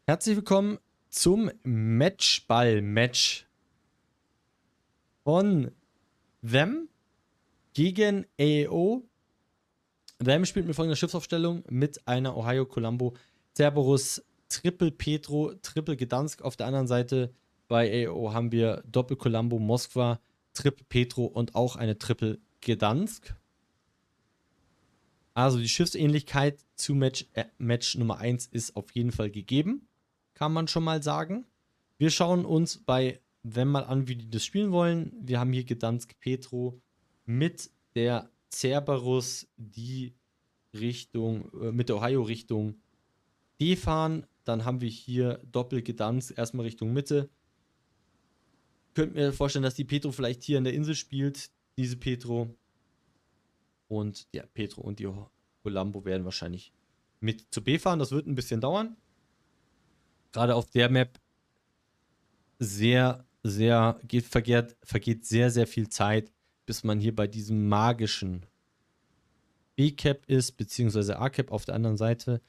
Herzlich willkommen zum Matchball-Match von Them gegen AEO. Them spielt mit folgender Schiffsaufstellung mit einer Ohio Colombo, Cerberus, Triple Petro, Triple Gdansk. Auf der anderen Seite bei AEO haben wir Doppel Colombo, Moskwa, Triple Petro und auch eine Triple Gdansk. Also die Schiffsähnlichkeit zu Match Nummer 1 ist auf jeden Fall gegeben. Kann man schon mal sagen. Wir schauen uns bei Them mal an, wie die das spielen wollen. Wir haben hier Gdansk Petro mit der Cerberus, die Richtung, mit der Ohio Richtung D fahren. Dann haben wir hier Doppel Gdansk erstmal Richtung Mitte. Könnt mir vorstellen, dass die Petro vielleicht hier an der Insel spielt, diese Petro. Und ja, Petro und die Colombo werden wahrscheinlich mit zu B fahren. Das wird ein bisschen dauern. Gerade auf der Map vergeht sehr, sehr viel Zeit, bis man hier bei diesem magischen B-Cap ist, beziehungsweise A-Cap auf der anderen Seite.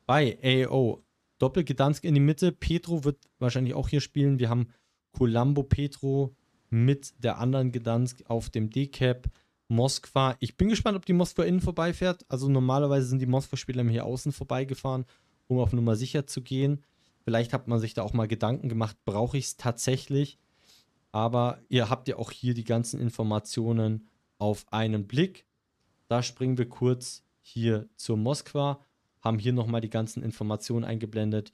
Bei AO Doppel Gdansk in die Mitte. Petro wird wahrscheinlich auch hier spielen. Wir haben Colombo Petro mit der anderen Gdansk auf dem D-Cap. Moskwa. Ich bin gespannt, ob die Moskwa innen vorbeifährt. Also normalerweise sind die Moskwa-Spieler hier außen vorbeigefahren, um auf Nummer sicher zu gehen. Vielleicht hat man sich da auch mal Gedanken gemacht, brauche ich es tatsächlich? Aber ihr habt ja auch hier die ganzen Informationen auf einen Blick. Da springen wir kurz hier zur Moskwa, haben hier nochmal die ganzen Informationen eingeblendet.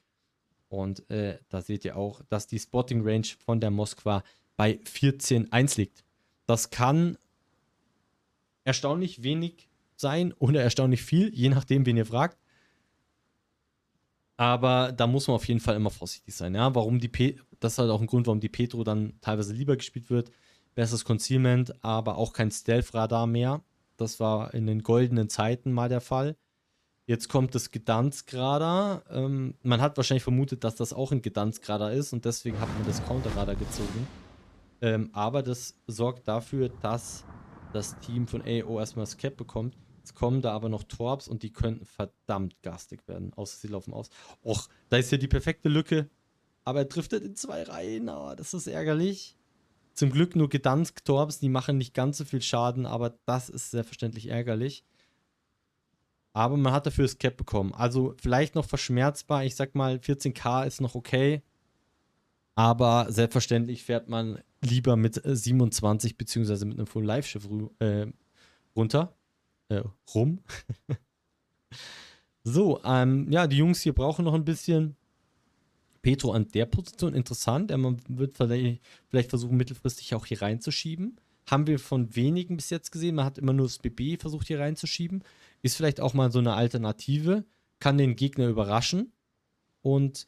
Und da seht ihr auch, dass die Spotting Range von der Moskwa bei 14,1 liegt. Das kann erstaunlich wenig sein oder erstaunlich viel, je nachdem, wen ihr fragt. Aber da muss man auf jeden Fall immer vorsichtig sein. Ja? Das ist halt auch ein Grund, warum die Petro dann teilweise lieber gespielt wird. Besseres Concealment, aber auch kein Stealth-Radar mehr. Das war in den goldenen Zeiten mal der Fall. Jetzt kommt das Gdansk-Radar. Man hat wahrscheinlich vermutet, dass das auch ein Gdansk-Radar ist und deswegen hat man das Counter-Radar gezogen. Aber das sorgt dafür, dass das Team von AO erstmal das Cap bekommt. Jetzt kommen da aber noch Torps und die könnten verdammt garstig werden. Außer sie laufen aus. Och, da ist hier die perfekte Lücke. Aber er driftet in 2 Reihen. Oh, das ist ärgerlich. Zum Glück nur Gdansk Torps, die machen nicht ganz so viel Schaden, aber das ist selbstverständlich ärgerlich. Aber man hat dafür das Cap bekommen. Also vielleicht noch verschmerzbar. Ich sag mal, 14k ist noch okay. Aber selbstverständlich fährt man lieber mit 27 beziehungsweise mit einem Full-Life-Schiff runter. Rum. So, ja, die Jungs hier brauchen noch ein bisschen. Petro an der Position interessant. Man wird vielleicht versuchen, mittelfristig auch hier reinzuschieben. Haben wir von wenigen bis jetzt gesehen. Man hat immer nur das BB versucht, hier reinzuschieben. Ist vielleicht auch mal so eine Alternative. Kann den Gegner überraschen. Und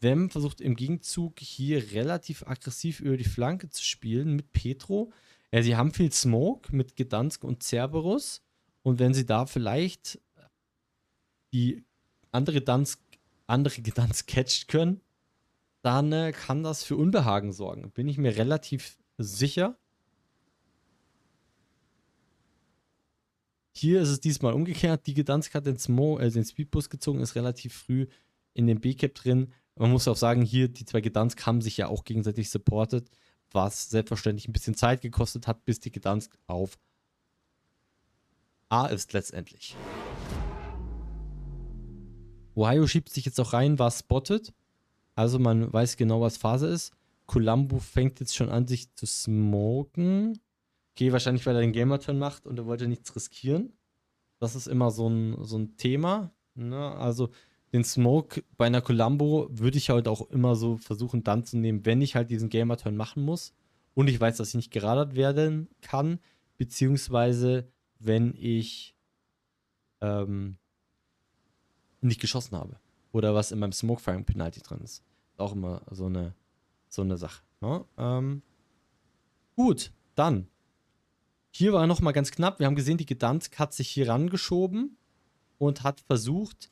Them versucht im Gegenzug hier relativ aggressiv über die Flanke zu spielen mit Petro. Sie haben viel Smoke mit Gdansk und Cerberus. Und wenn sie da vielleicht die andere Gdansk catchen können, dann kann das für Unbehagen sorgen. Bin ich mir relativ sicher. Hier ist es diesmal umgekehrt. Die Gdansk hat den Speedbus gezogen, ist relativ früh in dem B-Cap drin. Man muss auch sagen, hier die 2 Gdansk haben sich ja auch gegenseitig supportet, was selbstverständlich ein bisschen Zeit gekostet hat, bis die Gdansk auf A ist letztendlich. Ohio schiebt sich jetzt auch rein, war spotted. Also man weiß genau, was Phase ist. Colombo fängt jetzt schon an, sich zu smoken. Okay, wahrscheinlich, weil er den Gamer-Turn macht und er wollte nichts riskieren. Das ist immer so ein Thema. Ne? Also den Smoke bei einer Colombo würde ich halt auch immer so versuchen dann zu nehmen, wenn ich halt diesen Gamer-Turn machen muss und ich weiß, dass ich nicht geradert werden kann, beziehungsweise wenn ich nicht geschossen habe. Oder was in meinem Smoke-Firing Penalty drin ist. Auch immer so eine Sache. Ne? Gut, dann. Hier war noch mal ganz knapp. Wir haben gesehen, die Gdansk hat sich hier rangeschoben und hat versucht,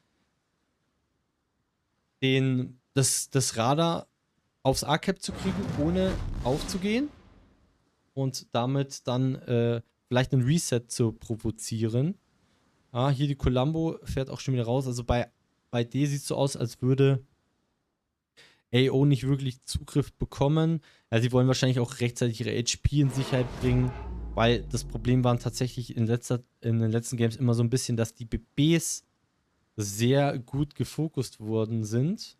das Radar aufs A-Cap zu kriegen, ohne aufzugehen. Und damit dann vielleicht einen Reset zu provozieren. Hier die Colombo fährt auch schon wieder raus. Also bei D sieht es so aus, als würde AO nicht wirklich Zugriff bekommen. Ja, sie wollen wahrscheinlich auch rechtzeitig ihre HP in Sicherheit bringen, weil das Problem waren tatsächlich in den letzten Games immer so ein bisschen, dass die BBs sehr gut gefokust worden sind.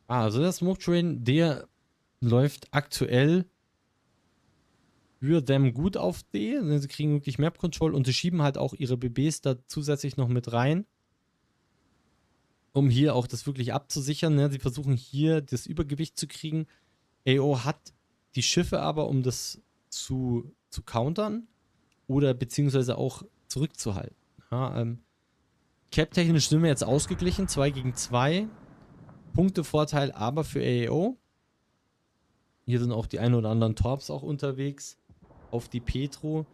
Also der Smoke Train, der läuft aktuell für them gut auf D. Sie kriegen wirklich Map Control und sie schieben halt auch ihre BBs da zusätzlich noch mit rein, um hier auch das wirklich abzusichern. Ne? Sie versuchen hier das Übergewicht zu kriegen. AO hat die Schiffe aber, um das zu countern oder beziehungsweise auch zurückzuhalten. Ja, Cap-technisch sind wir jetzt ausgeglichen, 2 gegen 2. Punktevorteil aber für AO. Hier sind auch die ein oder anderen Torps auch unterwegs auf die Petro,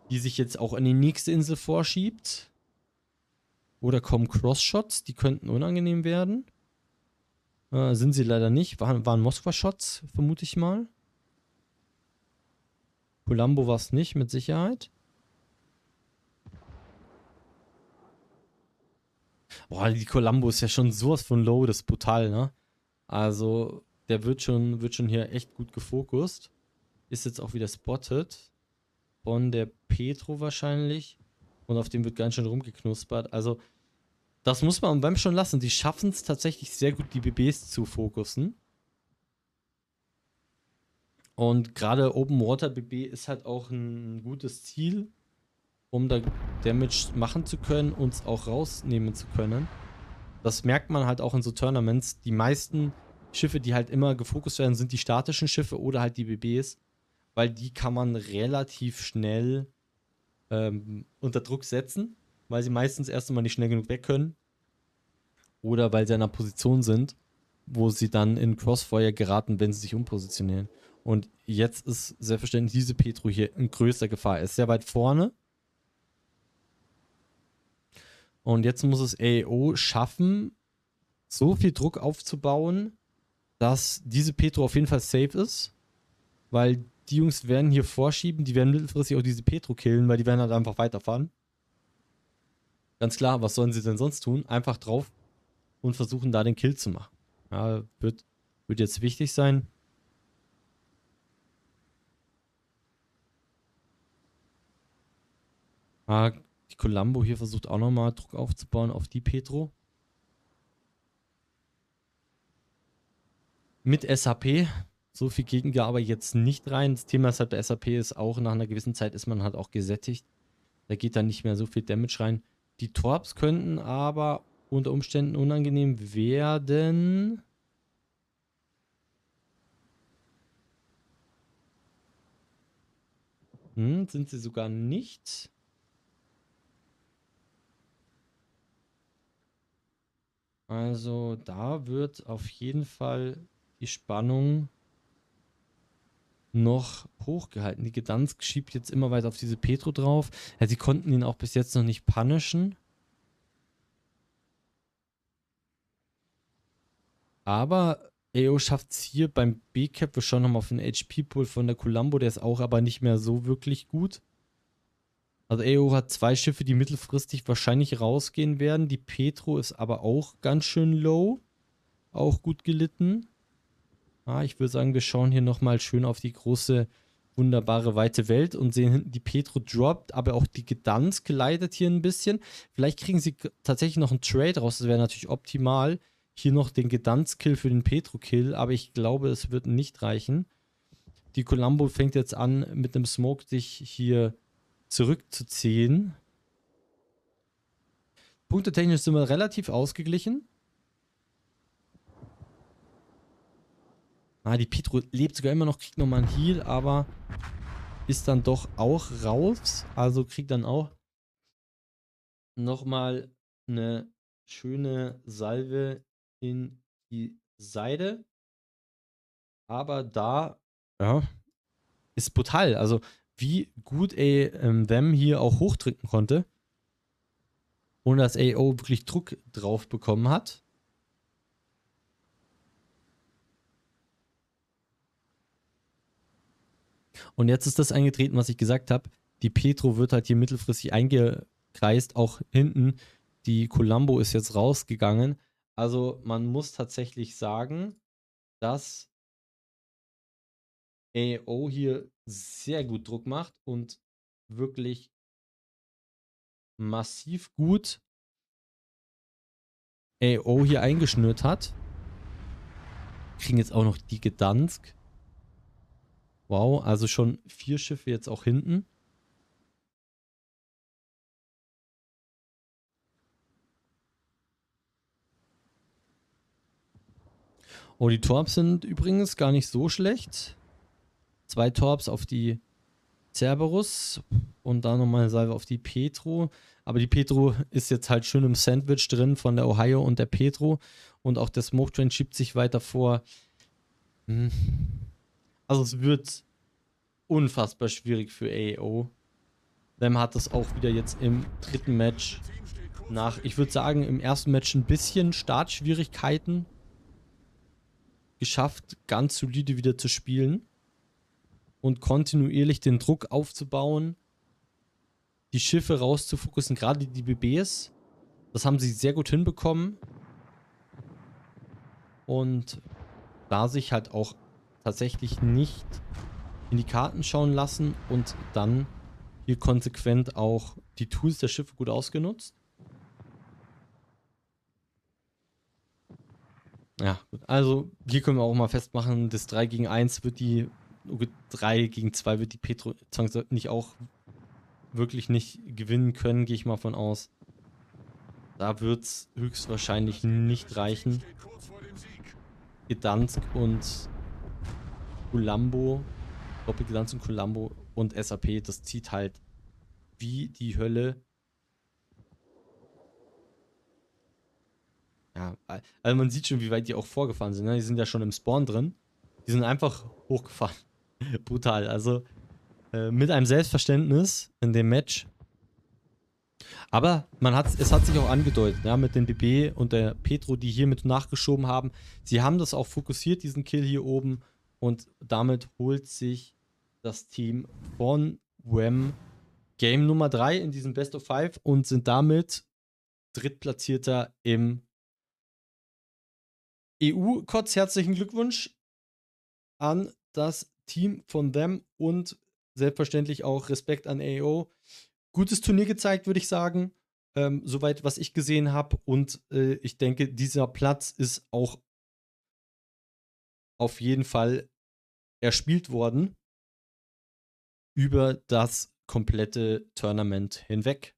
die sich jetzt auch an die nächste Insel vorschiebt. Oder kommen Cross-Shots, die könnten unangenehm werden. Sind sie leider nicht. Waren Moskwa-Shots, vermute ich mal. Columbo war es nicht, mit Sicherheit. Boah, die Columbo ist ja schon sowas von low, das ist brutal, ne? Also, der wird schon hier echt gut gefokust. Ist jetzt auch wieder spotted. Von der Petro wahrscheinlich. Und auf dem wird ganz schön rumgeknuspert. Also, das muss man beim schon lassen. Die schaffen es tatsächlich sehr gut, die BBs zu fokussen. Und gerade Open Water BB ist halt auch ein gutes Ziel, um da Damage machen zu können, uns auch rausnehmen zu können. Das merkt man halt auch in so Tournaments. Die meisten Schiffe, die halt immer gefokust werden, sind die statischen Schiffe oder halt die BBs, weil die kann man relativ schnell unter Druck setzen, weil sie meistens erst einmal nicht schnell genug weg können oder weil sie in einer Position sind, wo sie dann in Crossfire geraten, wenn sie sich umpositionieren. Und jetzt ist selbstverständlich diese Petro hier in größter Gefahr. Er ist sehr weit vorne. Und jetzt muss es AO schaffen, so viel Druck aufzubauen, dass diese Petro auf jeden Fall safe ist. Weil die Jungs werden hier vorschieben, die werden mittelfristig auch diese Petro killen, weil die werden halt einfach weiterfahren. Ganz klar, was sollen sie denn sonst tun? Einfach drauf und versuchen da den Kill zu machen. Ja, wird jetzt wichtig sein. Die Columbo hier versucht auch nochmal Druck aufzubauen auf die Petro. Mit SAP. So viel Gegenwehr aber jetzt nicht rein. Das Thema ist halt bei SAP ist auch, nach einer gewissen Zeit ist man halt auch gesättigt. Da geht dann nicht mehr so viel Damage rein. Die Torps könnten aber unter Umständen unangenehm werden. Sind sie sogar nicht. Also da wird auf jeden Fall die Spannung noch hochgehalten. Die Gdansk schiebt jetzt immer weiter auf diese Petro drauf. Ja, sie konnten ihn auch bis jetzt noch nicht punishen. Aber AO schafft es hier beim B-Cap. Wir schauen nochmal auf den HP-Pool von der Columbo. Der ist auch aber nicht mehr so wirklich gut. Also AO hat 2 Schiffe, die mittelfristig wahrscheinlich rausgehen werden. Die Petro ist aber auch ganz schön low. Auch gut gelitten. Ich würde sagen, wir schauen hier nochmal schön auf die große, wunderbare, weite Welt und sehen hinten, die Petro droppt, aber auch die Gdansk leidet hier ein bisschen. Vielleicht kriegen sie tatsächlich noch einen Trade raus, das wäre natürlich optimal. Hier noch den Gdansk-Kill für den Petro-Kill, aber ich glaube, es wird nicht reichen. Die Columbo fängt jetzt an, mit einem Smoke sich hier zurückzuziehen. Punktetechnisch sind wir relativ ausgeglichen. Die Petro lebt sogar immer noch, kriegt nochmal einen Heal, aber ist dann doch auch raus. Also kriegt dann auch nochmal eine schöne Salve in die Seite. Aber da, ja, ist brutal. Also wie gut them hier auch hochdrücken konnte. Ohne dass AO wirklich Druck drauf bekommen hat. Und jetzt ist das eingetreten, was ich gesagt habe. Die Petro wird halt hier mittelfristig eingekreist, auch hinten. Die Columbo ist jetzt rausgegangen. Also man muss tatsächlich sagen, dass AO hier sehr gut Druck macht und wirklich massiv gut AO hier eingeschnürt hat. Kriegen jetzt auch noch die Gdansk. Wow, also schon 4 Schiffe jetzt auch hinten. Oh, die Torps sind übrigens gar nicht so schlecht. 2 Torps auf die Cerberus und dann nochmal eine Salve auf die Petro. Aber die Petro ist jetzt halt schön im Sandwich drin von der Ohio und der Petro. Und auch der Smoke Train schiebt sich weiter vor. Also es wird unfassbar schwierig für AEO. Them hat das auch wieder jetzt im dritten Match nach, ich würde sagen, im ersten Match ein bisschen Startschwierigkeiten geschafft, ganz solide wieder zu spielen und kontinuierlich den Druck aufzubauen, die Schiffe rauszufokussen, gerade die BBs. Das haben sie sehr gut hinbekommen. Und da sich halt auch tatsächlich nicht in die Karten schauen lassen und dann hier konsequent auch die Tools der Schiffe gut ausgenutzt. Ja, gut. Also hier können wir auch mal festmachen, das 3 gegen 1 wird die 3 gegen 2 wird die Petro nicht auch wirklich nicht gewinnen können, gehe ich mal von aus. Da wird es höchstwahrscheinlich nicht reichen. Gdansk und Columbo, Doppel-Gdansk und Columbo und SAP, das zieht halt wie die Hölle. Ja, also man sieht schon, wie weit die auch vorgefahren sind. Ne? Die sind ja schon im Spawn drin. Die sind einfach hochgefahren. Brutal. Also mit einem Selbstverständnis in dem Match. Aber es hat sich auch angedeutet, ja, mit den BB und der Petro, die hier mit nachgeschoben haben. Sie haben das auch fokussiert, diesen Kill hier oben. Und damit holt sich das Team von Wem Game Nummer 3 in diesem Best of 5 und sind damit Drittplatzierter im EU-Kotz. Herzlichen Glückwunsch an das Team von Them und selbstverständlich auch Respekt an AO. Gutes Turnier gezeigt, würde ich sagen. Soweit, was ich gesehen habe. Und ich denke, dieser Platz ist auch auf jeden Fall erspielt worden über das komplette Tournament hinweg.